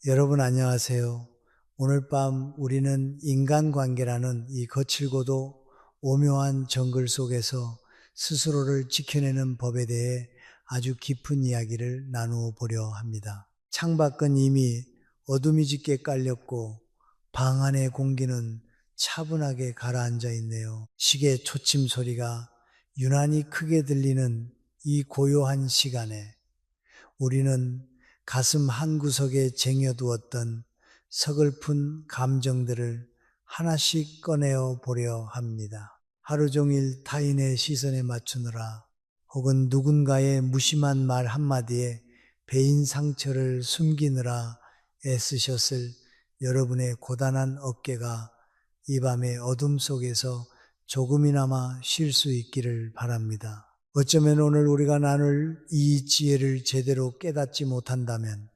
여러분 안녕하세요. 오늘 밤 우리는 인간관계라는 이 거칠고도 오묘한 정글 속에서 스스로를 지켜내는 법에 대해 아주 깊은 이야기를 나누어 보려 합니다. 창밖은 이미 어둠이 짙게 깔렸고 방 안의 공기는 차분하게 가라앉아 있네요. 시계 초침 소리가 유난히 크게 들리는 이 고요한 시간에 우리는 가슴 한구석에 쟁여두었던 서글픈 감정들을 하나씩 꺼내어 보려 합니다. 하루 종일 타인의 시선에 맞추느라 혹은 누군가의 무심한 말 한마디에 배인 상처를 숨기느라 애쓰셨을 여러분의 고단한 어깨가 이 밤의 어둠 속에서 조금이나마 쉴 수 있기를 바랍니다. 어쩌면 오늘 우리가 나눌 이 지혜를 제대로 깨닫지 못한다면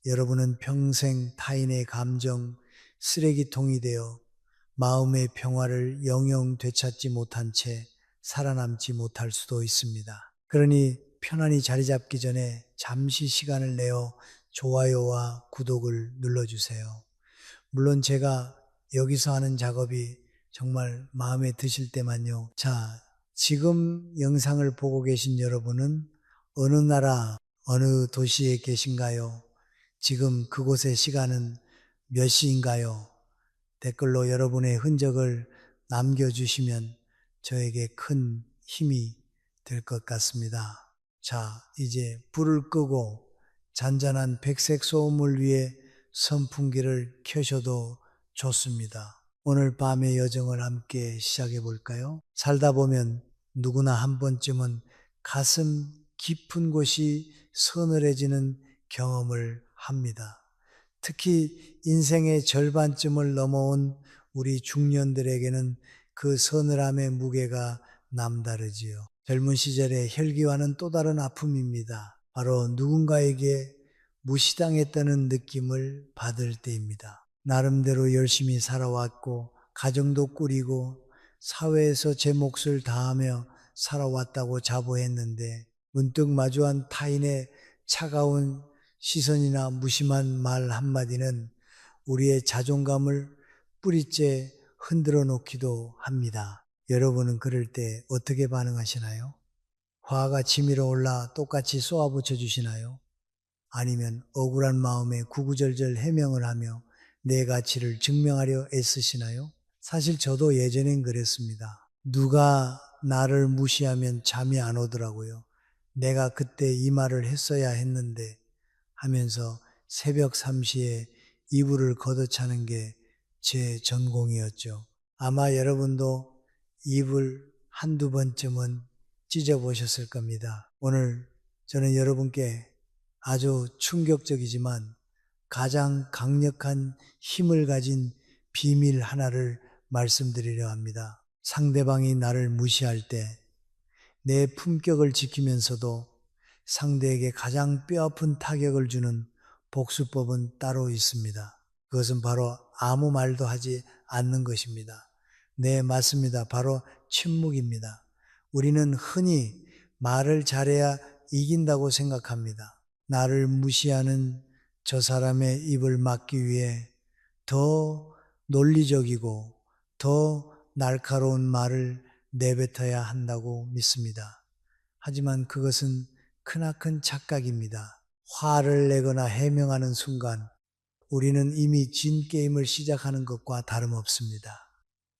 여러분은 평생 타인의 감정 쓰레기통이 되어 마음의 평화를 영영 되찾지 못한 채 살아남지 못할 수도 있습니다. 그러니 편안히 자리 잡기 전에 잠시 시간을 내어 좋아요와 구독을 눌러주세요. 물론 제가 여기서 하는 작업이 정말 마음에 드실 때만요. 자, 지금 영상을 보고 계신 여러분은 어느 나라, 어느 도시에 계신가요? 지금 그곳의 시간은 몇 시인가요? 댓글로 여러분의 흔적을 남겨주시면 저에게 큰 힘이 될 것 같습니다. 자, 이제 불을 끄고 잔잔한 백색 소음을 위해 선풍기를 켜셔도 좋습니다. 오늘 밤의 여정을 함께 시작해 볼까요? 살다 보면 누구나 한 번쯤은 가슴 깊은 곳이 서늘해지는 경험을 합니다. 특히 인생의 절반쯤을 넘어온 우리 중년들에게는 그 서늘함의 무게가 남다르지요. 젊은 시절의 혈기와는 또 다른 아픔입니다. 바로 누군가에게 무시당했다는 느낌을 받을 때입니다. 나름대로 열심히 살아왔고 가정도 꾸리고 사회에서 제 몫을 다하며 살아왔다고 자부했는데 문득 마주한 타인의 차가운 시선이나 무심한 말 한마디는 우리의 자존감을 뿌리째 흔들어 놓기도 합니다. 여러분은 그럴 때 어떻게 반응하시나요? 화가 치밀어 올라 똑같이 쏘아붙여 주시나요? 아니면 억울한 마음에 구구절절 해명을 하며 내 가치를 증명하려 애쓰시나요? 사실 저도 예전엔 그랬습니다. 누가 나를 무시하면 잠이 안 오더라고요. 내가 그때 이 말을 했어야 했는데 하면서 새벽 3시에 이불을 걷어차는 게 제 전공이었죠. 아마 여러분도 이불 한두 번쯤은 찢어보셨을 겁니다. 오늘 저는 여러분께 아주 충격적이지만 가장 강력한 힘을 가진 비밀 하나를 말씀드리려 합니다. 상대방이 나를 무시할 때 내 품격을 지키면서도 상대에게 가장 뼈아픈 타격을 주는 복수법은 따로 있습니다. 그것은 바로 아무 말도 하지 않는 것입니다. 네, 맞습니다. 바로 침묵입니다. 우리는 흔히 말을 잘해야 이긴다고 생각합니다. 나를 무시하는 저 사람의 입을 막기 위해 더 논리적이고 더 날카로운 말을 내뱉어야 한다고 믿습니다. 하지만 그것은 크나큰 착각입니다. 화를 내거나 해명하는 순간 우리는 이미 진 게임을 시작하는 것과 다름없습니다.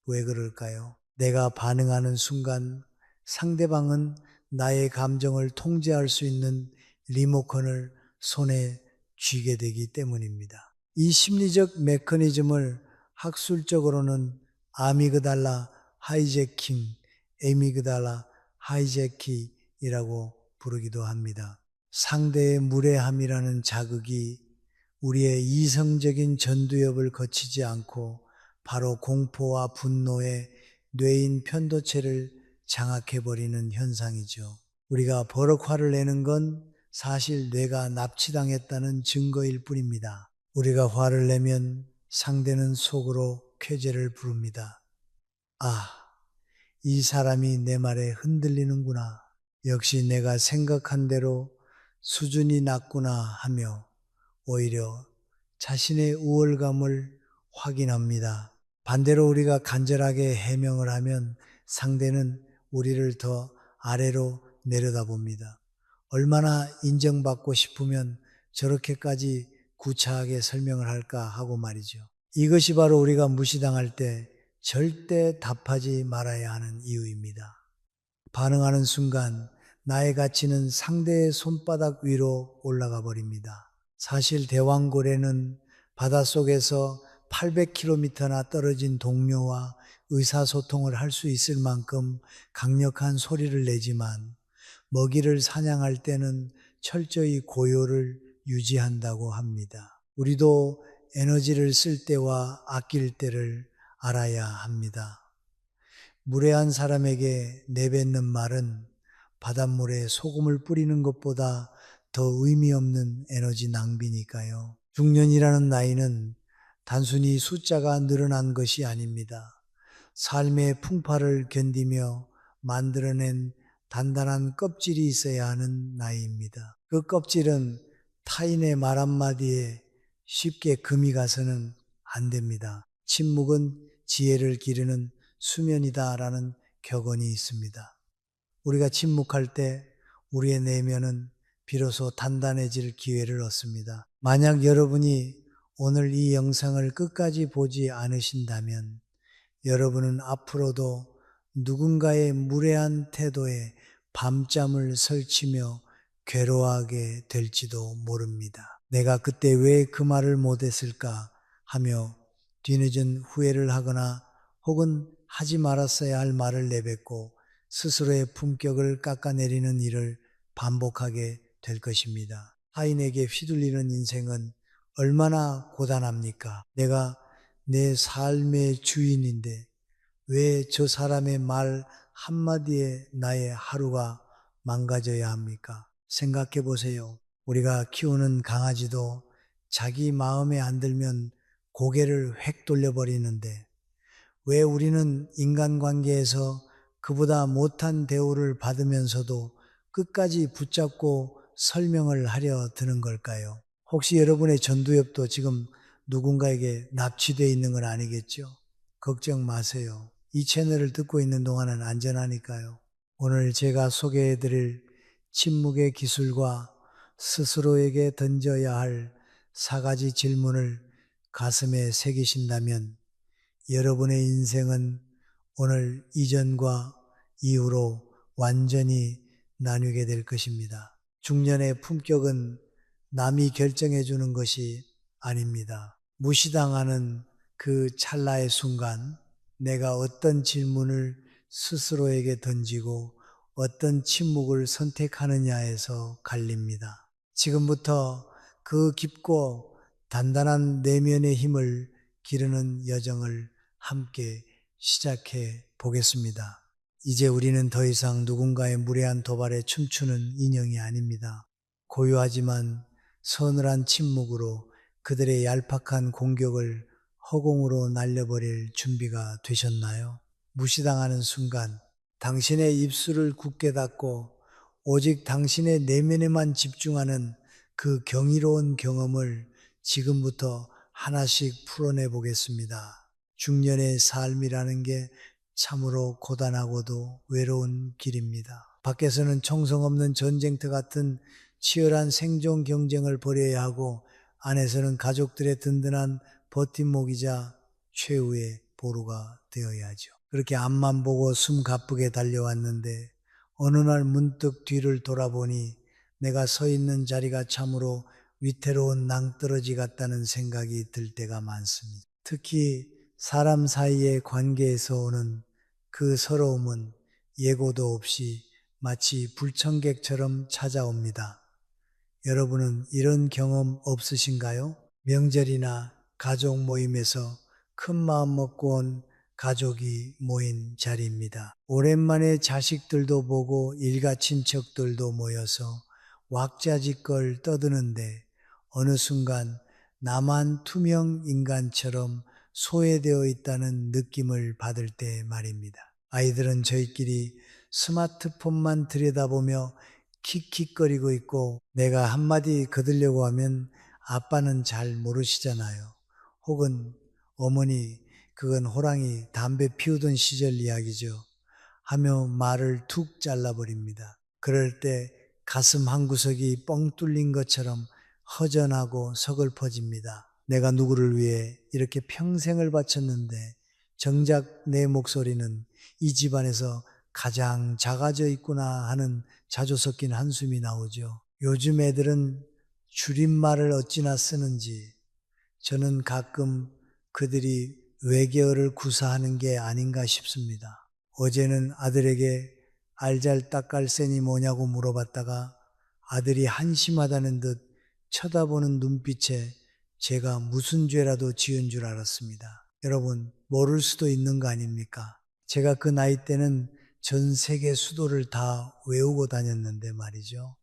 왜 그럴까요? 내가 반응하는 순간 상대방은 나의 감정을 통제할 수 있는 리모컨을 손에 쥐게 되기 때문입니다. 이 심리적 메커니즘을 학술적으로는 아미그달라 하이제킹, 에미그달라 하이제킹이라고 부르기도 합니다. 상대의 무례함이라는 자극이 우리의 이성적인 전두엽을 거치지 않고 바로 공포와 분노의 뇌인 편도체를 장악해버리는 현상이죠. 우리가 버럭 화를 내는 건 사실 뇌가 납치당했다는 증거일 뿐입니다. 우리가 화를 내면 상대는 속으로 쾌재를 부릅니다. 아, 이 사람이 내 말에 흔들리는구나. 역시 내가 생각한 대로 수준이 낮구나 하며 오히려 자신의 우월감을 확인합니다. 반대로 우리가 간절하게 해명을 하면 상대는 우리를 더 아래로 내려다봅니다. 얼마나 인정받고 싶으면 저렇게까지 구차하게 설명을 할까 하고 말이죠. 이것이 바로 우리가 무시당할 때 절대 답하지 말아야 하는 이유입니다. 반응하는 순간 나의 가치는 상대의 손바닥 위로 올라가 버립니다. 사실 대왕고래는 바닷속에서 800km나 떨어진 동료와 의사소통을 할 수 있을 만큼 강력한 소리를 내지만 먹이를 사냥할 때는 철저히 고요를 유지한다고 합니다. 우리도 에너지를 쓸 때와 아낄 때를 알아야 합니다. 무례한 사람에게 내뱉는 말은 바닷물에 소금을 뿌리는 것보다 더 의미 없는 에너지 낭비니까요. 중년이라는 나이는 단순히 숫자가 늘어난 것이 아닙니다. 삶의 풍파를 견디며 만들어낸 단단한 껍질이 있어야 하는 나이입니다. 그 껍질은 타인의 말 한마디에 쉽게 금이 가서는 안 됩니다. 침묵은 지혜를 기르는 수면이다라는 격언이 있습니다. 우리가 침묵할 때 우리의 내면은 비로소 단단해질 기회를 얻습니다. 만약 여러분이 오늘 이 영상을 끝까지 보지 않으신다면 여러분은 앞으로도 누군가의 무례한 태도에 밤잠을 설치며 괴로워하게 될지도 모릅니다. 내가 그때 왜 그 말을 못했을까 하며 뒤늦은 후회를 하거나 혹은 하지 말았어야 할 말을 내뱉고 스스로의 품격을 깎아내리는 일을 반복하게 될 것입니다. 타인에게 휘둘리는 인생은 얼마나 고단합니까? 내가 내 삶의 주인인데 왜 저 사람의 말 한마디에 나의 하루가 망가져야 합니까? 생각해 보세요. 우리가 키우는 강아지도 자기 마음에 안 들면 고개를 획 돌려버리는데 왜 우리는 인간관계에서 그보다 못한 대우를 받으면서도 끝까지 붙잡고 설명을 하려 드는 걸까요? 혹시 여러분의 전두엽도 지금 누군가에게 납치되어 있는 건 아니겠죠? 걱정 마세요. 이 채널을 듣고 있는 동안은 안전하니까요. 오늘 제가 소개해드릴 침묵의 기술과 스스로에게 던져야 할 4가지 질문을 가슴에 새기신다면 여러분의 인생은 오늘 이전과 이후로 완전히 나뉘게 될 것입니다. 중년의 품격은 남이 결정해 주는 것이 아닙니다. 무시당하는 그 찰나의 순간 내가 어떤 질문을 스스로에게 던지고 어떤 침묵을 선택하느냐에서 갈립니다. 지금부터 그 깊고 단단한 내면의 힘을 기르는 여정을 함께 시작해 보겠습니다. 이제 우리는 더 이상 누군가의 무례한 도발에 춤추는 인형이 아닙니다. 고요하지만 서늘한 침묵으로 그들의 얄팍한 공격을 허공으로 날려버릴 준비가 되셨나요? 무시당하는 순간 당신의 입술을 굳게 닫고 오직 당신의 내면에만 집중하는 그 경이로운 경험을 지금부터 하나씩 풀어내 보겠습니다. 중년의 삶이라는 게 참으로 고단하고도 외로운 길입니다. 밖에서는 총성 없는 전쟁터 같은 치열한 생존 경쟁을 벌여야 하고 안에서는 가족들의 든든한 버팀목이자 최후의 보루가 되어야죠. 그렇게 앞만 보고 숨 가쁘게 달려왔는데 어느 날 문득 뒤를 돌아보니 내가 서 있는 자리가 참으로 위태로운 낭떠러지 같다는 생각이 들 때가 많습니다. 특히 사람 사이의 관계에서 오는 그 서러움은 예고도 없이 마치 불청객처럼 찾아옵니다. 여러분은 이런 경험 없으신가요? 명절이나 가족 모임에서 큰 마음 먹고 온 가족이 모인 자리입니다. 오랜만에 자식들도 보고 일가 친척들도 모여서 왁자지껄 떠드는데 어느 순간 나만 투명 인간처럼 소외되어 있다는 느낌을 받을 때 말입니다. 아이들은 저희끼리 스마트폰만 들여다보며 킥킥거리고 있고 내가 한마디 거들려고 하면 아빠는 잘 모르시잖아요. 혹은 어머니, 그건 호랑이 담배 피우던 시절 이야기죠. 하며 말을 툭 잘라버립니다. 그럴 때 가슴 한 구석이 뻥 뚫린 것처럼 허전하고 서글퍼집니다. 내가 누구를 위해 이렇게 평생을 바쳤는데 정작 내 목소리는 이 집안에서 가장 작아져 있구나 하는 자주 섞인 한숨이 나오죠. 요즘 애들은 줄임말을 어찌나 쓰는지 저는 가끔 그들이 외계어를 구사하는 게 아닌가 싶습니다. 어제는 아들에게 알잘딱깔센이 뭐냐고 물어봤다가 아들이 한심하다는 듯 쳐다보는 눈빛에 제가 무슨 죄라도 지은 줄 알았습니다. 여러분, 모를 수도 있는 거 아닙니까? 제가 그 나이 때는 전 세계 수도를 다 외우고 다녔는데 말이죠.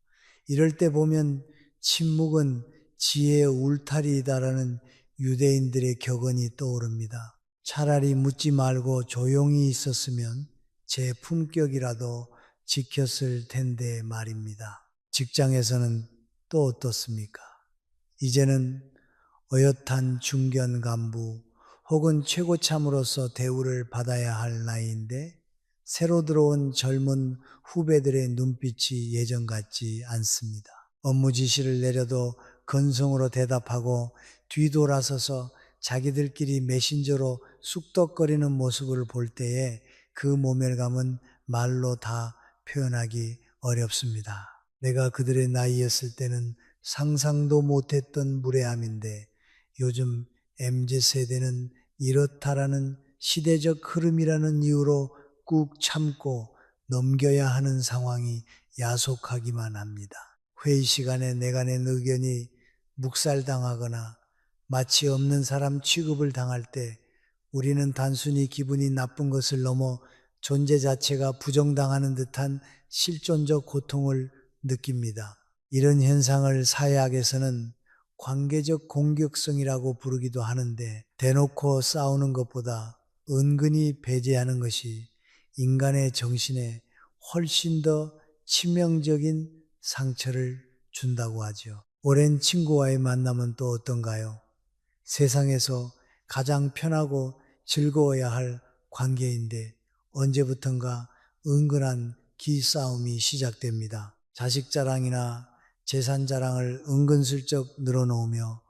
이럴 때 보면 침묵은 지혜의 울타리이다라는 유대인들의 격언이 떠오릅니다. 차라리 묻지 말고 조용히 있었으면 제 품격이라도 지켰을 텐데 말입니다. 직장에서는 또 어떻습니까? 이제는 어엿한 중견 간부 혹은 최고참으로서 대우를 받아야 할 나이인데 새로 들어온 젊은 후배들의 눈빛이 예전 같지 않습니다. 업무 지시를 내려도 건성으로 대답하고 뒤돌아서서 자기들끼리 메신저로 쑥덕거리는 모습을 볼 때에 그 모멸감은 말로 다 표현하기 어렵습니다. 내가 그들의 나이였을 때는 상상도 못했던 무례함인데 요즘 MZ세대는 이렇다라는 시대적 흐름이라는 이유로 꾹 참고 넘겨야 하는 상황이 야속하기만 합니다. 회의 시간에 내가 낸 의견이 묵살당하거나 마치 없는 사람 취급을 당할 때 우리는 단순히 기분이 나쁜 것을 넘어 존재 자체가 부정당하는 듯한 실존적 고통을 느낍니다. 이런 현상을 사회학에서는 관계적 공격성이라고 부르기도 하는데 대놓고 싸우는 것보다 은근히 배제하는 것이 인간의 정신에 훨씬 더 치명적인 상처를 준다고 하죠. 오랜 친구와의 만남은 또 어떤가요? 세상에서 가장 편하고 즐거워야 할 관계인데 언제부턴가 은근한 기싸움이 시작됩니다. 자식 자랑이나 재산 자랑을 은근슬쩍 늘어놓으며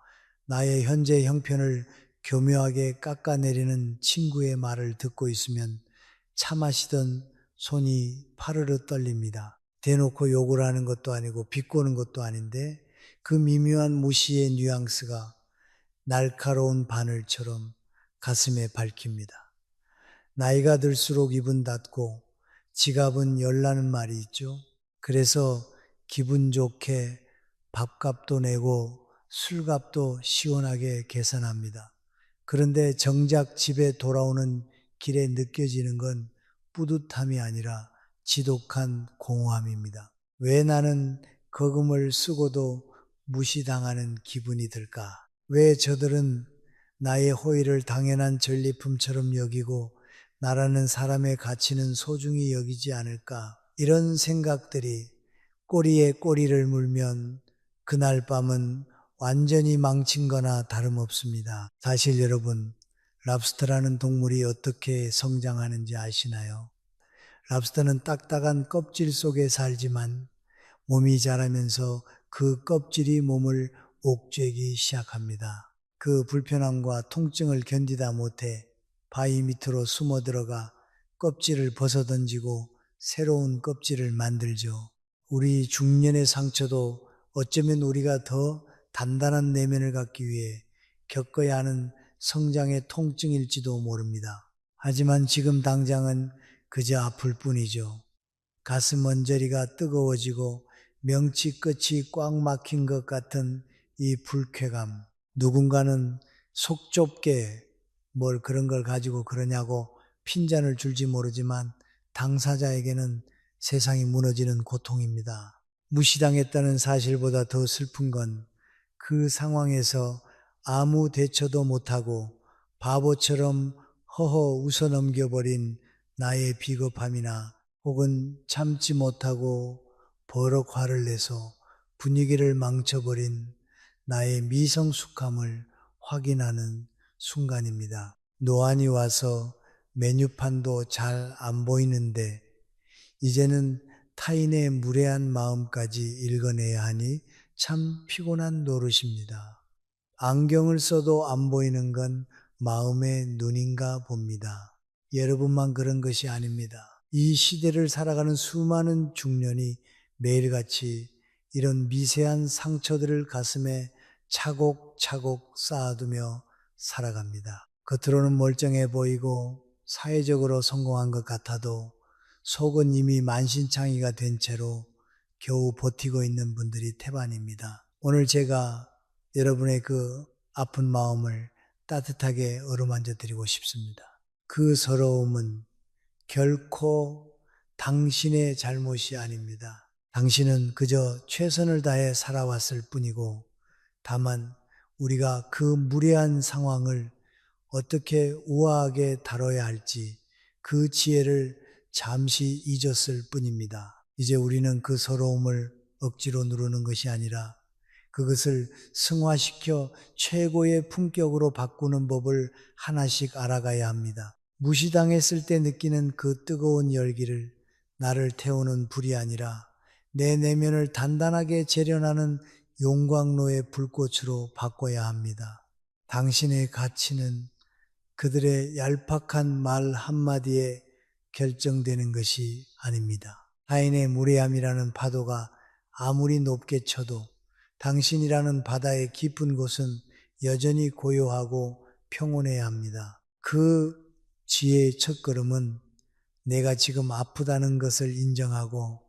나의 현재 형편을 교묘하게 깎아내리는 친구의 말을 듣고 있으면 차 마시던 손이 파르르 떨립니다. 대놓고 욕을 하는 것도 아니고 비꼬는 것도 아닌데 그 미묘한 무시의 뉘앙스가 날카로운 바늘처럼 가슴에 밝힙니다. 나이가 들수록 입은 닫고 지갑은 열라는 말이 있죠. 그래서 기분 좋게 밥값도 내고 술값도 시원하게 계산합니다. 그런데 정작 집에 돌아오는 길에 느껴지는 건 뿌듯함이 아니라 지독한 공허함입니다. 왜 나는 거금을 쓰고도 무시당하는 기분이 들까? 왜 저들은 나의 호의를 당연한 전리품처럼 여기고 나라는 사람의 가치는 소중히 여기지 않을까? 이런 생각들이 꼬리에 꼬리를 물면 그날 밤은 완전히 망친 거나 다름없습니다. 사실 여러분, 랍스터라는 동물이 어떻게 성장하는지 아시나요? 랍스터는 딱딱한 껍질 속에 살지만 몸이 자라면서 그 껍질이 몸을 옥죄기 시작합니다. 그 불편함과 통증을 견디다 못해 바위 밑으로 숨어 들어가 껍질을 벗어던지고 새로운 껍질을 만들죠. 우리 중년의 상처도 어쩌면 우리가 더 단단한 내면을 갖기 위해 겪어야 하는 성장의 통증일지도 모릅니다. 하지만 지금 당장은 그저 아플 뿐이죠. 가슴 언저리가 뜨거워지고 명치 끝이 꽉 막힌 것 같은 이 불쾌감. 누군가는 속 좁게 뭘 그런 걸 가지고 그러냐고 핀잔을 줄지 모르지만 당사자에게는 세상이 무너지는 고통입니다. 무시당했다는 사실보다 더 슬픈 건 그 상황에서 아무 대처도 못하고 바보처럼 허허 웃어 넘겨버린 나의 비겁함이나 혹은 참지 못하고 버럭 화를 내서 분위기를 망쳐버린 나의 미성숙함을 확인하는 순간입니다. 노안이 와서 메뉴판도 잘 안 보이는데 이제는 타인의 무례한 마음까지 읽어내야 하니 참 피곤한 노릇입니다. 안경을 써도 안 보이는 건 마음의 눈인가 봅니다. 여러분만 그런 것이 아닙니다. 이 시대를 살아가는 수많은 중년이 매일같이 이런 미세한 상처들을 가슴에 차곡차곡 쌓아두며 살아갑니다. 겉으로는 멀쩡해 보이고 사회적으로 성공한 것 같아도 속은 이미 만신창이가 된 채로 겨우 버티고 있는 분들이 태반입니다. 오늘 제가 여러분의 그 아픈 마음을 따뜻하게 어루만져 드리고 싶습니다. 그 서러움은 결코 당신의 잘못이 아닙니다. 당신은 그저 최선을 다해 살아왔을 뿐이고 다만 우리가 그 무례한 상황을 어떻게 우아하게 다뤄야 할지 그 지혜를 잠시 잊었을 뿐입니다. 이제 우리는 그 서러움을 억지로 누르는 것이 아니라 그것을 승화시켜 최고의 품격으로 바꾸는 법을 하나씩 알아가야 합니다. 무시당했을 때 느끼는 그 뜨거운 열기를 나를 태우는 불이 아니라 내 내면을 단단하게 재련하는 용광로의 불꽃으로 바꿔야 합니다. 당신의 가치는 그들의 얄팍한 말 한마디에 결정되는 것이 아닙니다. 타인의 무례함이라는 파도가 아무리 높게 쳐도 당신이라는 바다의 깊은 곳은 여전히 고요하고 평온해야 합니다. 그 지혜의 첫걸음은 내가 지금 아프다는 것을 인정하고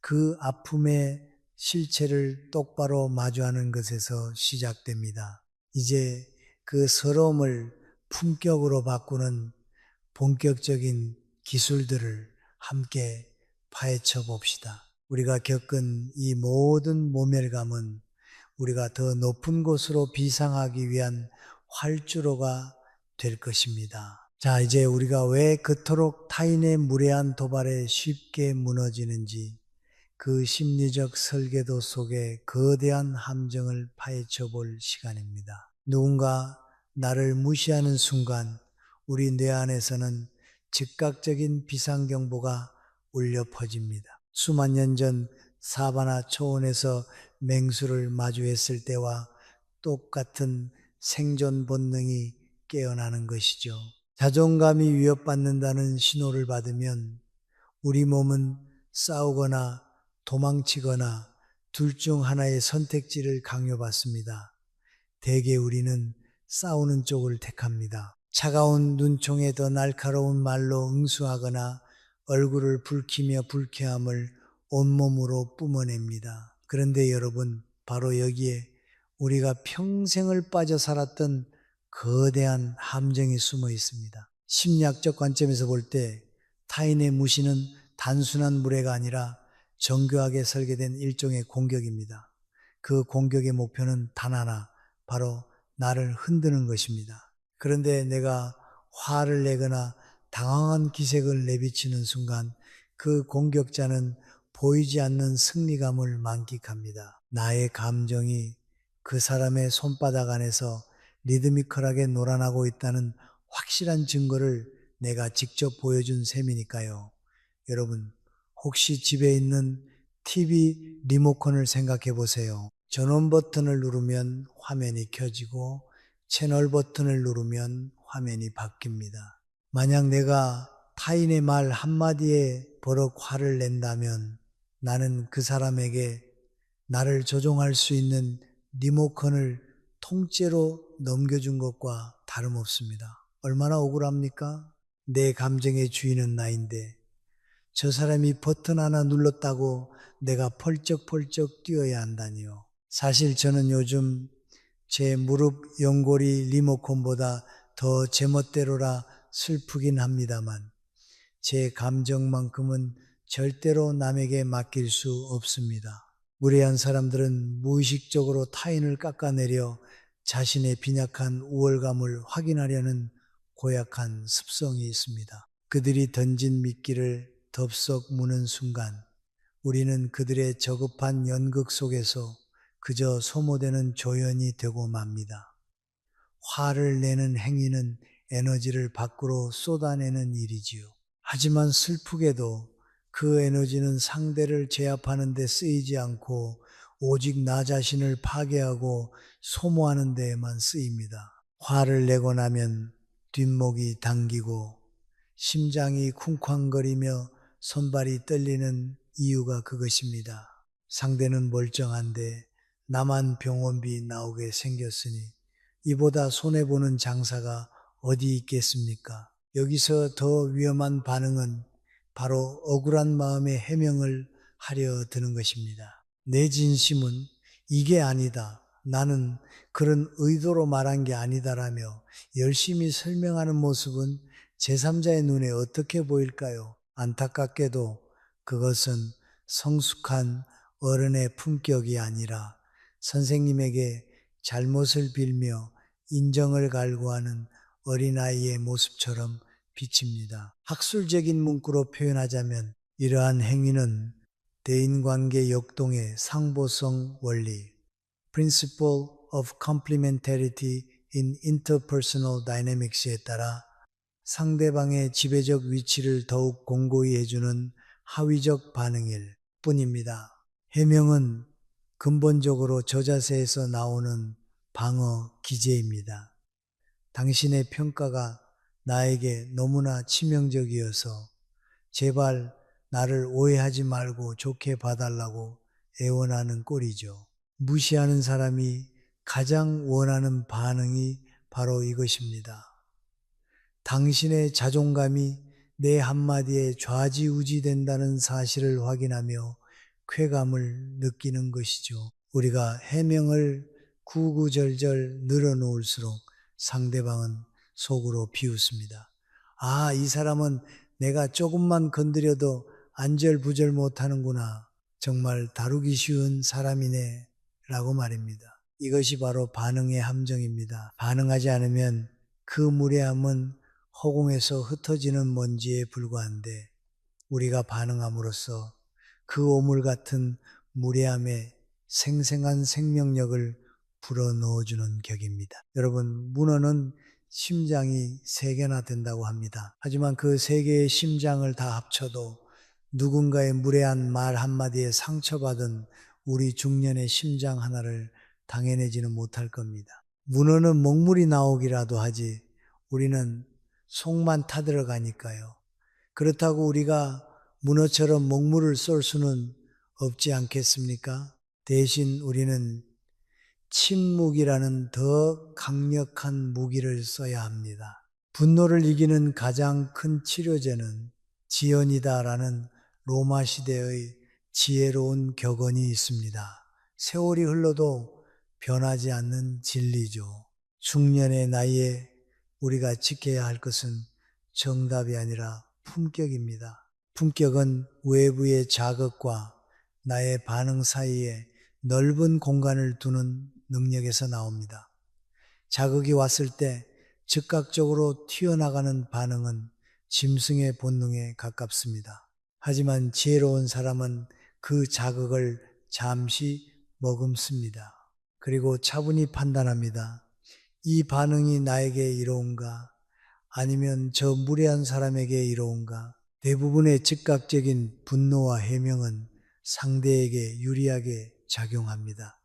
그 아픔의 실체를 똑바로 마주하는 것에서 시작됩니다. 이제 그 서러움을 품격으로 바꾸는 본격적인 기술들을 함께 파헤쳐 봅시다. 우리가 겪은 이 모든 모멸감은 우리가 더 높은 곳으로 비상하기 위한 활주로가 될 것입니다. 자, 이제 우리가 왜 그토록 타인의 무례한 도발에 쉽게 무너지는지 그 심리적 설계도 속에 거대한 함정을 파헤쳐 볼 시간입니다. 누군가 나를 무시하는 순간 우리 뇌 안에서는 즉각적인 비상경보가 울려 퍼집니다. 수만 년 전 사바나 초원에서 맹수를 마주했을 때와 똑같은 생존 본능이 깨어나는 것이죠. 자존감이 위협받는다는 신호를 받으면 우리 몸은 싸우거나 도망치거나 둘 중 하나의 선택지를 강요받습니다. 대개 우리는 싸우는 쪽을 택합니다. 차가운 눈총에 더 날카로운 말로 응수하거나 얼굴을 붉히며 불쾌함을 온몸으로 뿜어냅니다. 그런데 여러분, 바로 여기에 우리가 평생을 빠져 살았던 거대한 함정이 숨어 있습니다. 심리학적 관점에서 볼 때 타인의 무시는 단순한 무례가 아니라 정교하게 설계된 일종의 공격입니다. 그 공격의 목표는 단 하나, 바로 나를 흔드는 것입니다. 그런데 내가 화를 내거나 당황한 기색을 내비치는 순간 그 공격자는 보이지 않는 승리감을 만끽합니다. 나의 감정이 그 사람의 손바닥 안에서 리드미컬하게 놀아나고 있다는 확실한 증거를 내가 직접 보여준 셈이니까요. 여러분, 혹시 집에 있는 TV 리모컨을 생각해 보세요. 전원 버튼을 누르면 화면이 켜지고 채널 버튼을 누르면 화면이 바뀝니다. 만약 내가 타인의 말 한마디에 버럭 화를 낸다면 나는 그 사람에게 나를 조종할 수 있는 리모컨을 통째로 넘겨준 것과 다름없습니다. 얼마나 억울합니까? 내 감정의 주인은 나인데 저 사람이 버튼 하나 눌렀다고 내가 펄쩍펄쩍 뛰어야 한다니요. 사실 저는 요즘 제 무릎 연골이 리모컨보다 더 제멋대로라 슬프긴 합니다만 제 감정만큼은 절대로 남에게 맡길 수 없습니다. 무례한 사람들은 무의식적으로 타인을 깎아내려 자신의 빈약한 우월감을 확인하려는 고약한 습성이 있습니다. 그들이 던진 미끼를 덥석 무는 순간 우리는 그들의 저급한 연극 속에서 그저 소모되는 조연이 되고 맙니다. 화를 내는 행위는 에너지를 밖으로 쏟아내는 일이지요. 하지만 슬프게도 그 에너지는 상대를 제압하는 데 쓰이지 않고 오직 나 자신을 파괴하고 소모하는 데에만 쓰입니다. 화를 내고 나면 뒷목이 당기고 심장이 쿵쾅거리며 손발이 떨리는 이유가 그것입니다. 상대는 멀쩡한데 나만 병원비 나오게 생겼으니 이보다 손해보는 장사가 어디 있겠습니까? 여기서 더 위험한 반응은 바로 억울한 마음의 해명을 하려 드는 것입니다. 내 진심은 이게 아니다. 나는 그런 의도로 말한 게 아니다라며 열심히 설명하는 모습은 제3자의 눈에 어떻게 보일까요? 안타깝게도 그것은 성숙한 어른의 품격이 아니라 선생님에게 잘못을 빌며 인정을 갈구하는 어린아이의 모습처럼 비칩니다. 학술적인 문구로 표현하자면 이러한 행위는 대인관계 역동의 상보성 원리, Principle of Complementarity in Interpersonal Dynamics에 따라 상대방의 지배적 위치를 더욱 공고히 해주는 하위적 반응일 뿐입니다. 해명은 근본적으로 저자세에서 나오는 방어 기제입니다. 당신의 평가가 나에게 너무나 치명적이어서 제발 나를 오해하지 말고 좋게 봐달라고 애원하는 꼴이죠. 무시하는 사람이 가장 원하는 반응이 바로 이것입니다. 당신의 자존감이 내 한마디에 좌지우지된다는 사실을 확인하며 쾌감을 느끼는 것이죠. 우리가 해명을 구구절절 늘어놓을수록 상대방은 속으로 비웃습니다. 아, 이 사람은 내가 조금만 건드려도 안절부절 못하는구나. 정말 다루기 쉬운 사람이네 라고 말입니다. 이것이 바로 반응의 함정입니다. 반응하지 않으면 그 무례함은 허공에서 흩어지는 먼지에 불과한데 우리가 반응함으로써 그 오물 같은 무례함에 생생한 생명력을 불어넣어주는 격입니다. 여러분, 문어는 심장이 3개나 된다고 합니다. 하지만 그 3개의 심장을 다 합쳐도 누군가의 무례한 말 한마디에 상처받은 우리 중년의 심장 하나를 당해내지는 못할 겁니다. 문어는 먹물이 나오기라도 하지 우리는 속만 타들어가니까요. 그렇다고 우리가 문어처럼 먹물을 쏠 수는 없지 않겠습니까? 대신 우리는 침묵이라는 더 강력한 무기를 써야 합니다. 분노를 이기는 가장 큰 치료제는 지연이다라는 로마 시대의 지혜로운 격언이 있습니다. 세월이 흘러도 변하지 않는 진리죠. 중년의 나이에 우리가 지켜야 할 것은 정답이 아니라 품격입니다. 품격은 외부의 자극과 나의 반응 사이에 넓은 공간을 두는 능력에서 나옵니다. 자극이 왔을 때 즉각적으로 튀어나가는 반응은 짐승의 본능에 가깝습니다. 하지만 지혜로운 사람은 그 자극을 잠시 머금습니다. 그리고 차분히 판단합니다. 이 반응이 나에게 이로운가? 아니면 저 무례한 사람에게 이로운가? 대부분의 즉각적인 분노와 해명은 상대에게 유리하게 작용합니다.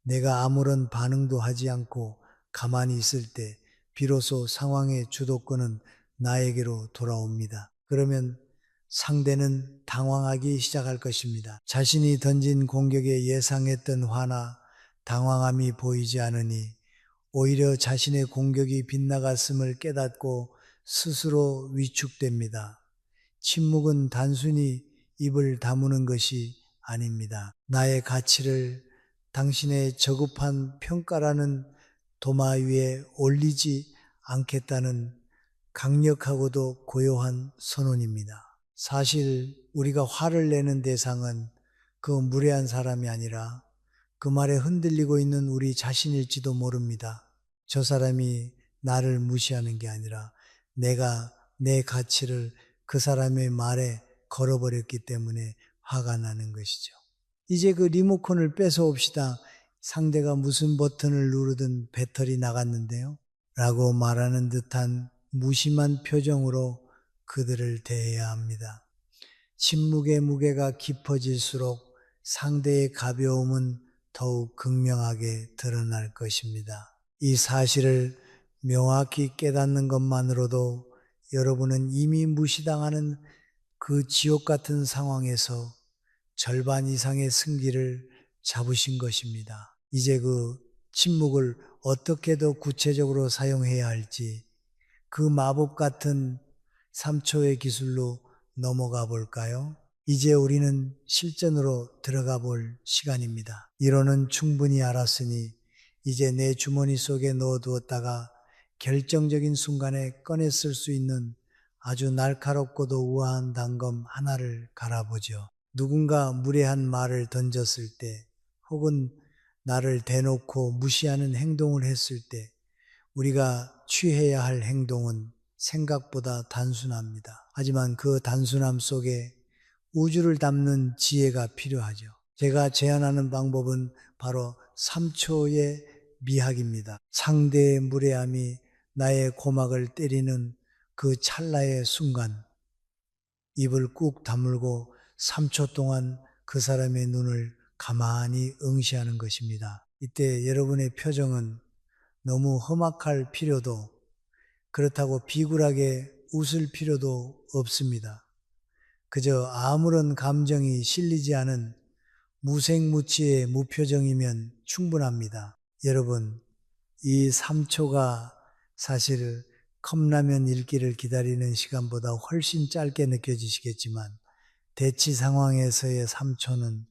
내가 아무런 반응도 하지 않고 가만히 있을 때 비로소 상황의 주도권은 나에게로 돌아옵니다. 그러면 상대는 당황하기 시작할 것입니다. 자신이 던진 공격에 예상했던 화나 당황함이 보이지 않으니 오히려 자신의 공격이 빗나갔음을 깨닫고 스스로 위축됩니다. 침묵은 단순히 입을 다무는 것이 아닙니다. 나의 가치를 당신의 저급한 평가라는 도마 위에 올리지 않겠다는 강력하고도 고요한 선언입니다. 사실 우리가 화를 내는 대상은 그 무례한 사람이 아니라 그 말에 흔들리고 있는 우리 자신일지도 모릅니다. 저 사람이 나를 무시하는 게 아니라 내가 내 가치를 그 사람의 말에 걸어버렸기 때문에 화가 나는 것이죠. 이제 그 리모컨을 뺏어옵시다. 상대가 무슨 버튼을 누르든 배터리 나갔는데요. 라고 말하는 듯한 무심한 표정으로 그들을 대해야 합니다. 침묵의 무게가 깊어질수록 상대의 가벼움은 더욱 극명하게 드러날 것입니다. 이 사실을 명확히 깨닫는 것만으로도 여러분은 이미 무시당하는 그 지옥 같은 상황에서 절반 이상의 승기를 잡으신 것입니다. 이제 그 침묵을 어떻게 더 구체적으로 사용해야 할지 그 마법 같은 3초의 기술로 넘어가 볼까요? 이제 우리는 실전으로 들어가 볼 시간입니다. 이론은 충분히 알았으니 이제 내 주머니 속에 넣어두었다가 결정적인 순간에 꺼냈을 수 있는 아주 날카롭고도 우아한 단검 하나를 갈아보죠. 누군가 무례한 말을 던졌을 때 혹은 나를 대놓고 무시하는 행동을 했을 때 우리가 취해야 할 행동은 생각보다 단순합니다. 하지만 그 단순함 속에 우주를 담는 지혜가 필요하죠. 제가 제안하는 방법은 바로 3초의 미학입니다. 상대의 무례함이 나의 고막을 때리는 그 찰나의 순간 입을 꾹 다물고 3초 동안 그 사람의 눈을 가만히 응시하는 것입니다. 이때 여러분의 표정은 너무 험악할 필요도 그렇다고 비굴하게 웃을 필요도 없습니다. 그저 아무런 감정이 실리지 않은 무색무취의 무표정이면 충분합니다. 여러분, 이 3초가 사실 컵라면 읽기를 기다리는 시간보다 훨씬 짧게 느껴지시겠지만 대치 상황에서의 3초는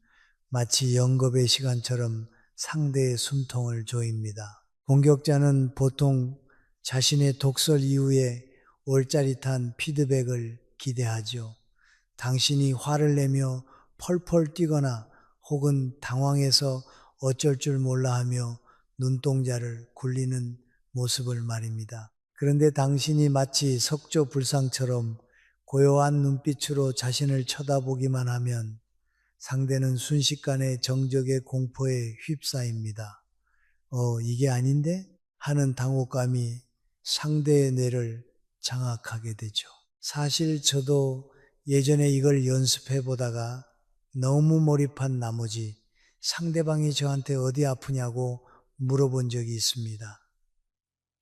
마치 영겁의 시간처럼 상대의 숨통을 조입니다. 공격자는 보통 자신의 독설 이후에 올짜릿한 피드백을 기대하죠. 당신이 화를 내며 펄펄 뛰거나 혹은 당황해서 어쩔 줄 몰라 하며 눈동자를 굴리는 모습을 말입니다. 그런데 당신이 마치 석조불상처럼 고요한 눈빛으로 자신을 쳐다보기만 하면 상대는 순식간에 정적의 공포에 휩싸입니다. 이게 아닌데? 하는 당혹감이 상대의 뇌를 장악하게 되죠. 사실 저도 예전에 이걸 연습해 보다가 너무 몰입한 나머지 상대방이 저한테 어디 아프냐고 물어본 적이 있습니다.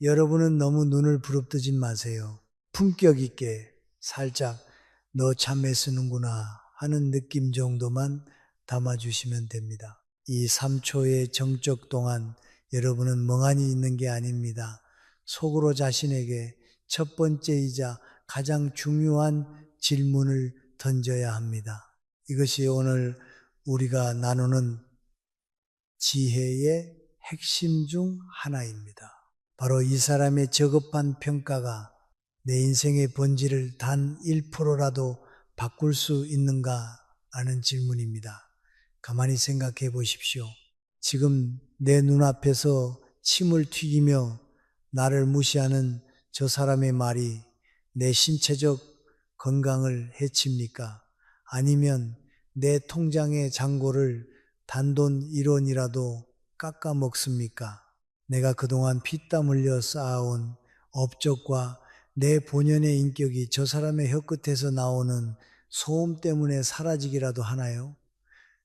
여러분은 너무 눈을 부릅뜨지 마세요. 품격 있게 살짝 너 참 애쓰는구나 하는 느낌 정도만 담아주시면 됩니다. 이 3초의 정적 동안 여러분은 멍하니 있는 게 아닙니다. 속으로 자신에게 첫 번째이자 가장 중요한 질문을 던져야 합니다. 이것이 오늘 우리가 나누는 지혜의 핵심 중 하나입니다. 바로 이 사람의 저급한 평가가 내 인생의 본질을 단 1%라도 바꿀 수 있는가 라는 질문입니다. 가만히 생각해 보십시오. 지금 내 눈앞에서 침을 튀기며 나를 무시하는 저 사람의 말이 내 신체적 건강을 해칩니까? 아니면 내 통장의 잔고를 단돈 1원이라도 깎아 먹습니까? 내가 그동안 피땀 흘려 쌓아온 업적과 내 본연의 인격이 저 사람의 혀끝에서 나오는 소음 때문에 사라지기라도 하나요?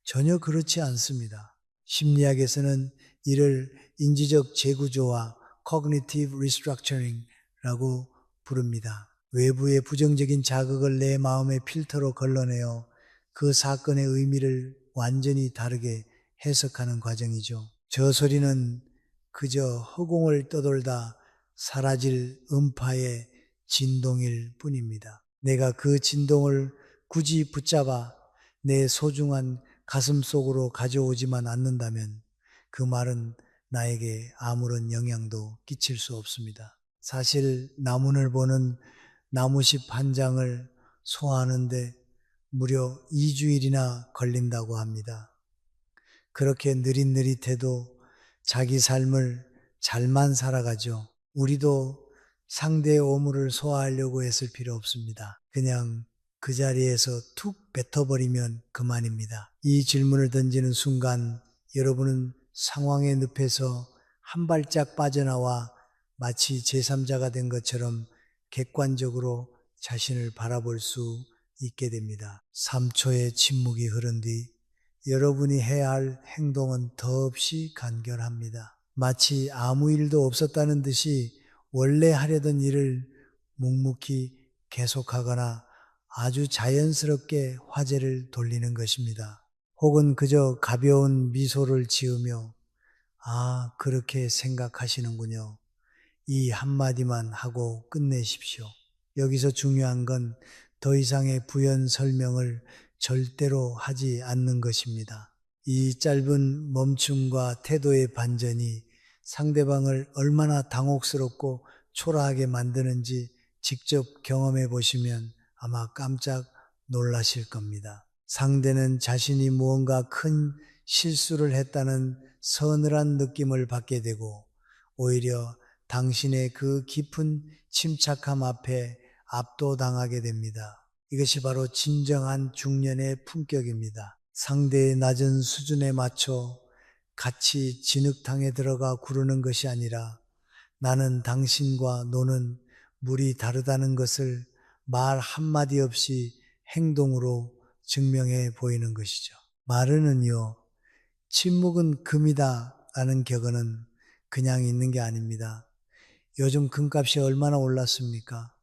전혀 그렇지 않습니다. 심리학에서는 이를 인지적 재구조와 cognitive restructuring라고 부릅니다. 외부의 부정적인 자극을 내 마음의 필터로 걸러내어 그 사건의 의미를 완전히 다르게 해석하는 과정이죠. 저 소리는 그저 허공을 떠돌다 사라질 음파의 진동일 뿐입니다. 내가 그 진동을 굳이 붙잡아 내 소중한 가슴 속으로 가져오지만 않는다면 그 말은 나에게 아무런 영향도 끼칠 수 없습니다. 사실 나문을 보는 나무십 한 장을 소화하는데 무려 2주일이나 걸린다고 합니다. 그렇게 느릿느릿해도 자기 삶을 잘만 살아가죠. 우리도 상대의 오물을 소화하려고 했을 필요 없습니다. 그냥 그 자리에서 툭 뱉어버리면 그만입니다. 이 질문을 던지는 순간 여러분은 상황의 늪에서 한 발짝 빠져나와 마치 제3자가 된 것처럼 객관적으로 자신을 바라볼 수 있게 됩니다. 3초의 침묵이 흐른 뒤 여러분이 해야 할 행동은 더없이 간결합니다. 마치 아무 일도 없었다는 듯이 원래 하려던 일을 묵묵히 계속하거나 아주 자연스럽게 화제를 돌리는 것입니다. 혹은 그저 가벼운 미소를 지으며 아, 그렇게 생각하시는군요. 이 한마디만 하고 끝내십시오. 여기서 중요한 건 더 이상의 부연 설명을 절대로 하지 않는 것입니다. 이 짧은 멈춤과 태도의 반전이 상대방을 얼마나 당혹스럽고 초라하게 만드는지 직접 경험해 보시면 아마 깜짝 놀라실 겁니다. 상대는 자신이 무언가 큰 실수를 했다는 서늘한 느낌을 받게 되고 오히려 당신의 그 깊은 침착함 앞에 압도당하게 됩니다. 이것이 바로 진정한 중년의 품격입니다. 상대의 낮은 수준에 맞춰 같이 진흙탕에 들어가 구르는 것이 아니라 나는 당신과 노는 물이 다르다는 것을 말 한마디 없이 행동으로 증명해 보이는 것이죠. 말은요, 침묵은 금이다 라는 격언은 그냥 있는 게 아닙니다. 요즘 금값이 얼마나 올랐습니까?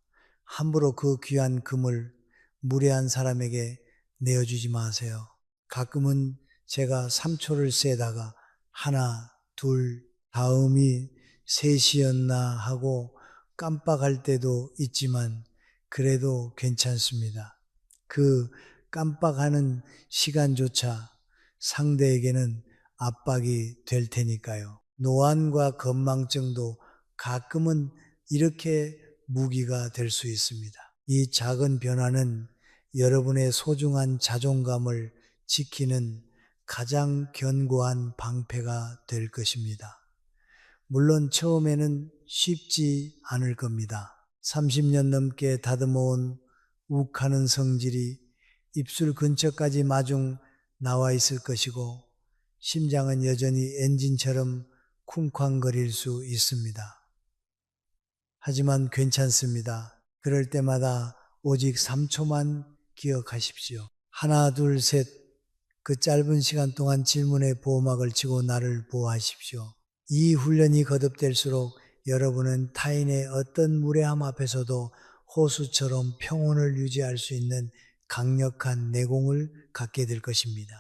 함부로 그 귀한 금을 무례한 사람에게 내어주지 마세요. 가끔은 제가 3초를 세다가 하나, 둘, 다음이 셋이었나 하고 깜빡할 때도 있지만 그래도 괜찮습니다. 그 깜빡하는 시간조차 상대에게는 압박이 될 테니까요. 노안과 건망증도 가끔은 이렇게 무기가 될 수 있습니다. 이 작은 변화는 여러분의 소중한 자존감을 지키는 가장 견고한 방패가 될 것입니다. 물론 처음에는 쉽지 않을 겁니다. 30년 넘게 다듬어온 욱하는 성질이 입술 근처까지 마중 나와 있을 것이고 심장은 여전히 엔진처럼 쿵쾅거릴 수 있습니다. 하지만 괜찮습니다. 그럴 때마다 오직 3초만 기억하십시오. 하나, 둘, 셋. 그 짧은 시간 동안 질문에 보호막을 치고 나를 보호하십시오. 이 훈련이 거듭될수록 여러분은 타인의 어떤 무례함 앞에서도 호수처럼 평온을 유지할 수 있는 강력한 내공을 갖게 될 것입니다.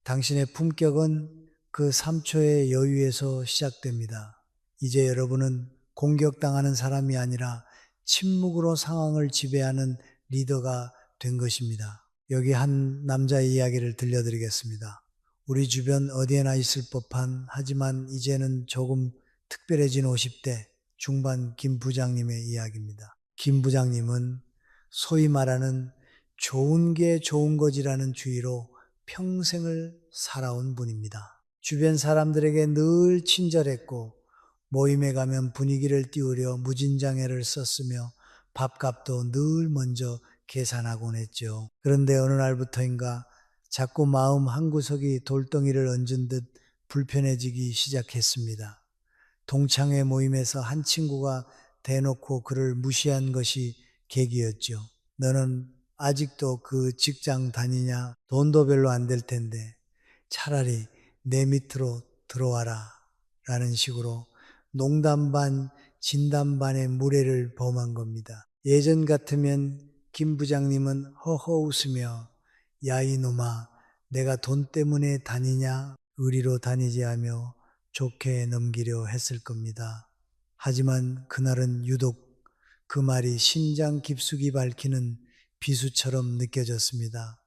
당신의 품격은 그 3초의 여유에서 시작됩니다. 이제 여러분은 공격당하는 사람이 아니라 침묵으로 상황을 지배하는 리더가 된 것입니다. 여기 한 남자의 이야기를 들려드리겠습니다. 우리 주변 어디에나 있을 법한 하지만 이제는 조금 특별해진 50대 중반 김 부장님의 이야기입니다. 김 부장님은 소위 말하는 좋은 게 좋은 거지라는 주의로 평생을 살아온 분입니다. 주변 사람들에게 늘 친절했고 모임에 가면 분위기를 띄우려 무진장애를 썼으며 밥값도 늘 먼저 계산하곤 했죠. 그런데 어느 날부터인가 자꾸 마음 한구석이 돌덩이를 얹은 듯 불편해지기 시작했습니다. 동창회 모임에서 한 친구가 대놓고 그를 무시한 것이 계기였죠. 너는 아직도 그 직장 다니냐? 돈도 별로 안 될 텐데 차라리 내 밑으로 들어와라 라는 식으로 농담 반 진담 반의 무례를 범한 겁니다. 예전 같으면 김 부장님은 허허 웃으며 야 이놈아 내가 돈 때문에 다니냐 의리로 다니지 하며 좋게 넘기려 했을 겁니다. 하지만 그날은 유독 그 말이 심장 깊숙이 밝히는 비수처럼 느껴졌습니다.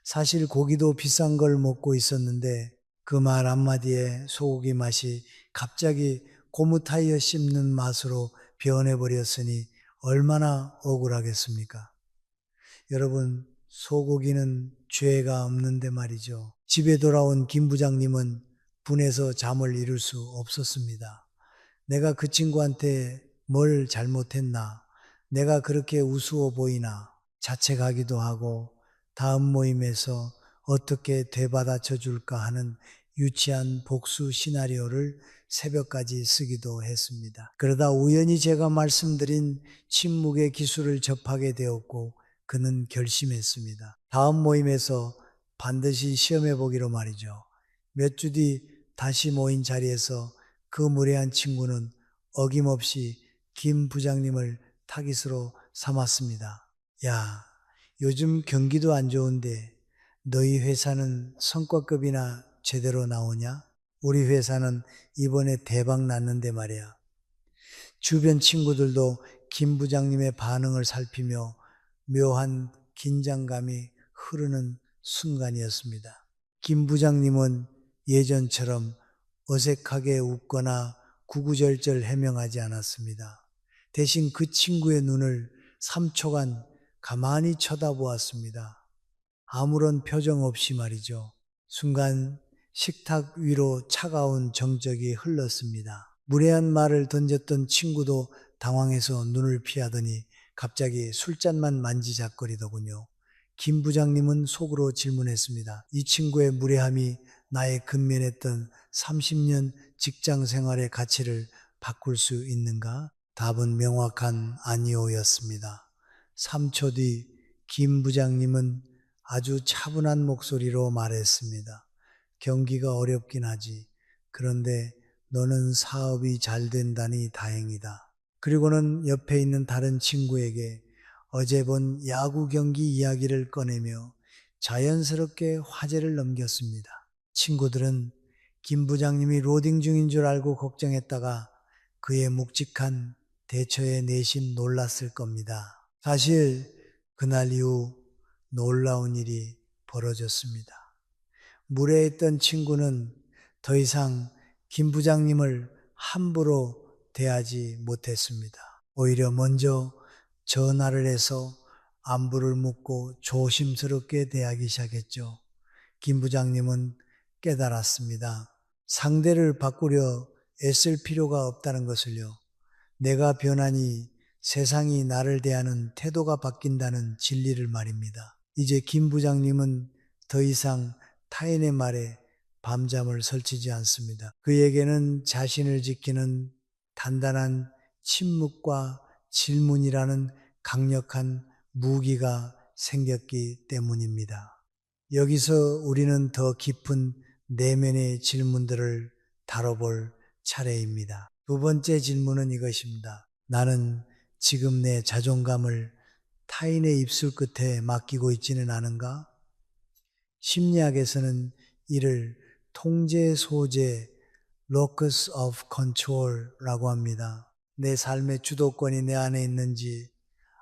사실 고기도 비싼 걸 먹고 있었는데 그 말 한마디에 소고기 맛이 갑자기 고무 타이어 씹는 맛으로 변해버렸으니 얼마나 억울하겠습니까? 여러분, 소고기는 죄가 없는데 말이죠. 집에 돌아온 김 부장님은 분해서 잠을 이룰 수 없었습니다. 내가 그 친구한테 뭘 잘못했나? 내가 그렇게 우스워 보이나? 자책하기도 하고 다음 모임에서 어떻게 되받아쳐 줄까 하는 유치한 복수 시나리오를 새벽까지 쓰기도 했습니다. 그러다 우연히 제가 말씀드린 침묵의 기술을 접하게 되었고 그는 결심했습니다. 다음 모임에서 반드시 시험해 보기로 말이죠. 몇 주 뒤 다시 모인 자리에서 그 무례한 친구는 어김없이 김 부장님을 타깃으로 삼았습니다. 야, 요즘 경기도 안 좋은데 너희 회사는 성과급이나 제대로 나오냐? 우리 회사는 이번에 대박 났는데 말이야. 주변 친구들도 김 부장님의 반응을 살피며 묘한 긴장감이 흐르는 순간이었습니다. 김 부장님은 예전처럼 어색하게 웃거나 구구절절 해명하지 않았습니다. 대신 그 친구의 눈을 3초간 가만히 쳐다보았습니다. 아무런 표정 없이 말이죠. 순간 식탁 위로 차가운 정적이 흘렀습니다. 무례한 말을 던졌던 친구도 당황해서 눈을 피하더니 갑자기 술잔만 만지작거리더군요. 김 부장님은 속으로 질문했습니다. 이 친구의 무례함이 나의 근면했던 30년 직장 생활의 가치를 바꿀 수 있는가? 답은 명확한 아니오였습니다. 3초 뒤 김 부장님은 아주 차분한 목소리로 말했습니다. 경기가 어렵긴 하지. 그런데 너는 사업이 잘 된다니 다행이다. 그리고는 옆에 있는 다른 친구에게 어제 본 야구 경기 이야기를 꺼내며 자연스럽게 화제를 넘겼습니다. 친구들은 김 부장님이 로딩 중인 줄 알고 걱정했다가 그의 묵직한 대처에 내심 놀랐을 겁니다. 사실 그날 이후 놀라운 일이 벌어졌습니다. 무례했던 친구는 더 이상 김 부장님을 함부로 대하지 못했습니다. 오히려 먼저 전화를 해서 안부를 묻고 조심스럽게 대하기 시작했죠. 김 부장님은 깨달았습니다. 상대를 바꾸려 애쓸 필요가 없다는 것을요. 내가 변하니 세상이 나를 대하는 태도가 바뀐다는 진리를 말입니다. 이제 김 부장님은 더 이상 타인의 말에 밤잠을 설치지 않습니다. 그에게는 자신을 지키는 단단한 침묵과 질문이라는 강력한 무기가 생겼기 때문입니다. 여기서 우리는 더 깊은 내면의 질문들을 다뤄볼 차례입니다. 두 번째 질문은 이것입니다. 나는 지금 내 자존감을 타인의 입술 끝에 맡기고 있지는 않은가? 심리학에서는 이를 통제 소재, locus of control라고 합니다. 내 삶의 주도권이 내 안에 있는지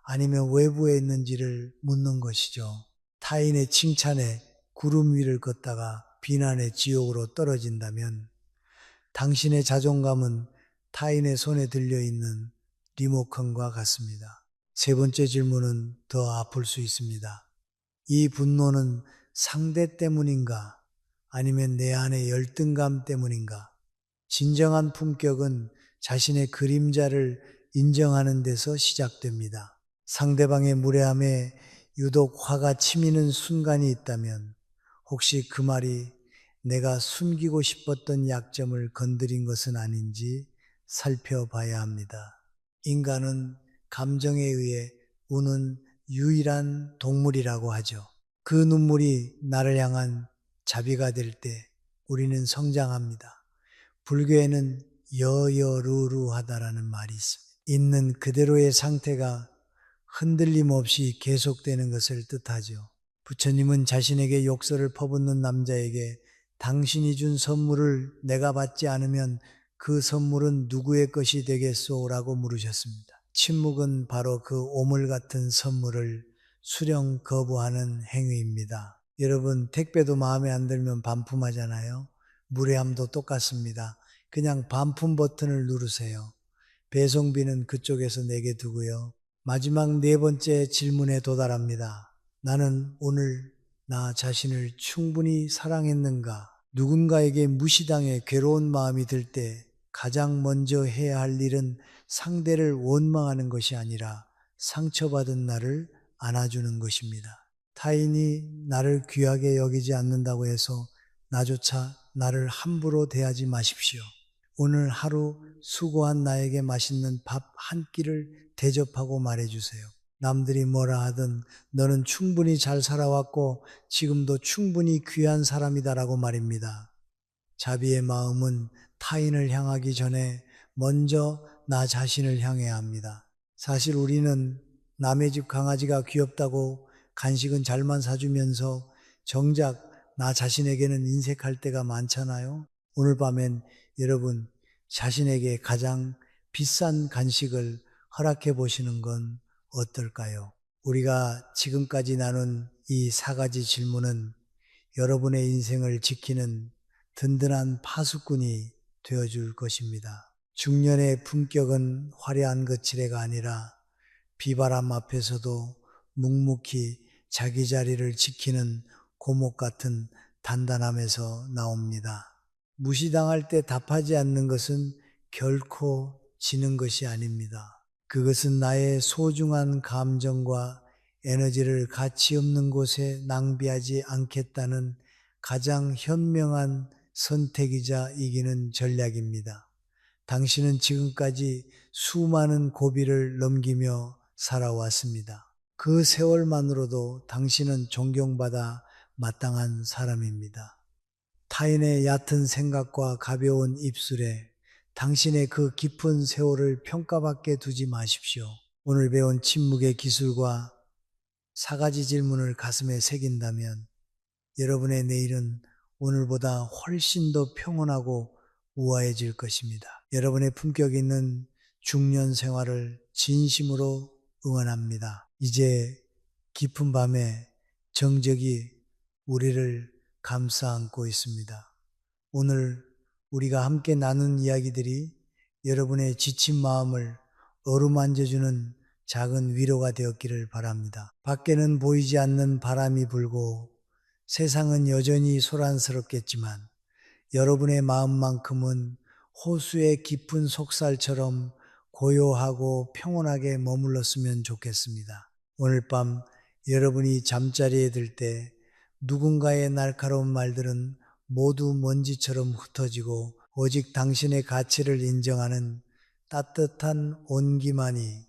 아니면 외부에 있는지를 묻는 것이죠. 타인의 칭찬에 구름 위를 걷다가 비난의 지옥으로 떨어진다면 당신의 자존감은 타인의 손에 들려있는 리모컨과 같습니다. 세 번째 질문은 더 아플 수 있습니다. 이 분노는 상대 때문인가? 아니면 내 안의 열등감 때문인가? 진정한 품격은 자신의 그림자를 인정하는 데서 시작됩니다. 상대방의 무례함에 유독 화가 치미는 순간이 있다면 혹시 그 말이 내가 숨기고 싶었던 약점을 건드린 것은 아닌지 살펴봐야 합니다. 인간은 감정에 의해 우는 유일한 동물이라고 하죠. 그 눈물이 나를 향한 자비가 될 때 우리는 성장합니다. 불교에는 여여루루하다라는 말이 있습니다. 있는 그대로의 상태가 흔들림 없이 계속되는 것을 뜻하죠. 부처님은 자신에게 욕설을 퍼붓는 남자에게 당신이 준 선물을 내가 받지 않으면 그 선물은 누구의 것이 되겠소? 라고 물으셨습니다. 침묵은 바로 그 오물 같은 선물을 수령 거부하는 행위입니다. 여러분, 택배도 마음에 안 들면 반품하잖아요. 무례함도 똑같습니다. 그냥 반품 버튼을 누르세요. 배송비는 그쪽에서 내게 두고요. 마지막 네 번째 질문에 도달합니다. 나는 오늘 나 자신을 충분히 사랑했는가? 누군가에게 무시당해 괴로운 마음이 들 때 가장 먼저 해야 할 일은 상대를 원망하는 것이 아니라 상처받은 나를 안아주는 것입니다. 타인이 나를 귀하게 여기지 않는다고 해서 나조차 나를 함부로 대하지 마십시오. 오늘 하루 수고한 나에게 맛있는 밥 한 끼를 대접하고 말해주세요. 남들이 뭐라 하든 너는 충분히 잘 살아왔고 지금도 충분히 귀한 사람이다라고 말입니다. 자비의 마음은 타인을 향하기 전에 먼저 나 자신을 향해야 합니다. 사실 우리는 남의 집 강아지가 귀엽다고 간식은 잘만 사주면서 정작 나 자신에게는 인색할 때가 많잖아요. 오늘 밤엔 여러분 자신에게 가장 비싼 간식을 허락해 보시는 건 어떨까요? 우리가 지금까지 나눈 이 4가지 질문은 여러분의 인생을 지키는 든든한 파수꾼이 되어줄 것입니다. 중년의 품격은 화려한 거칠애가 아니라 비바람 앞에서도 묵묵히 자기 자리를 지키는 고목 같은 단단함에서 나옵니다. 무시당할 때 답하지 않는 것은 결코 지는 것이 아닙니다. 그것은 나의 소중한 감정과 에너지를 가치 없는 곳에 낭비하지 않겠다는 가장 현명한 선택이자 이기는 전략입니다. 당신은 지금까지 수많은 고비를 넘기며 살아왔습니다. 그 세월만으로도 당신은 존경받아 마땅한 사람입니다. 타인의 얕은 생각과 가벼운 입술에 당신의 그 깊은 세월을 평가받게 두지 마십시오. 오늘 배운 침묵의 기술과 4가지 질문을 가슴에 새긴다면 여러분의 내일은 오늘보다 훨씬 더 평온하고 우아해질 것입니다. 여러분의 품격 있는 중년 생활을 진심으로 응원합니다. 이제 깊은 밤에 정적이 우리를 감싸 안고 있습니다. 오늘 우리가 함께 나눈 이야기들이 여러분의 지친 마음을 어루만져주는 작은 위로가 되었기를 바랍니다. 밖에는 보이지 않는 바람이 불고 세상은 여전히 소란스럽겠지만 여러분의 마음만큼은 호수의 깊은 속살처럼 고요하고 평온하게 머물렀으면 좋겠습니다. 오늘 밤 여러분이 잠자리에 들 때 누군가의 날카로운 말들은 모두 먼지처럼 흩어지고 오직 당신의 가치를 인정하는 따뜻한 온기만이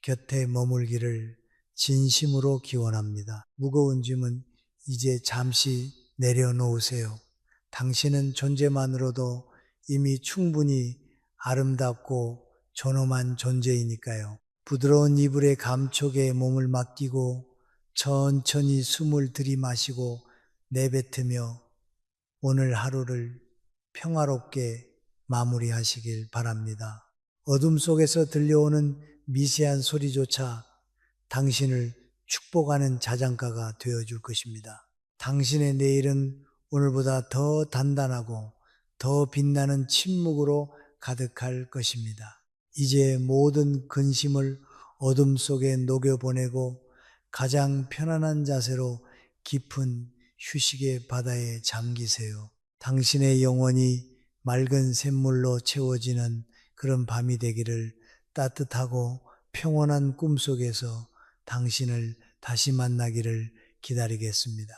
곁에 머물기를 진심으로 기원합니다. 무거운 짐은 이제 잠시 내려놓으세요. 당신은 존재만으로도 이미 충분히 아름답고 존엄한 존재이니까요. 부드러운 이불의 감촉에 몸을 맡기고 천천히 숨을 들이마시고 내뱉으며 오늘 하루를 평화롭게 마무리하시길 바랍니다. 어둠 속에서 들려오는 미세한 소리조차 당신을 축복하는 자장가가 되어줄 것입니다. 당신의 내일은 오늘보다 더 단단하고 더 빛나는 침묵으로 가득할 것입니다. 이제 모든 근심을 어둠 속에 녹여보내고 가장 편안한 자세로 깊은 휴식의 바다에 잠기세요. 당신의 영혼이 맑은 샘물로 채워지는 그런 밤이 되기를 따뜻하고 평온한 꿈속에서 당신을 다시 만나기를 기다리겠습니다.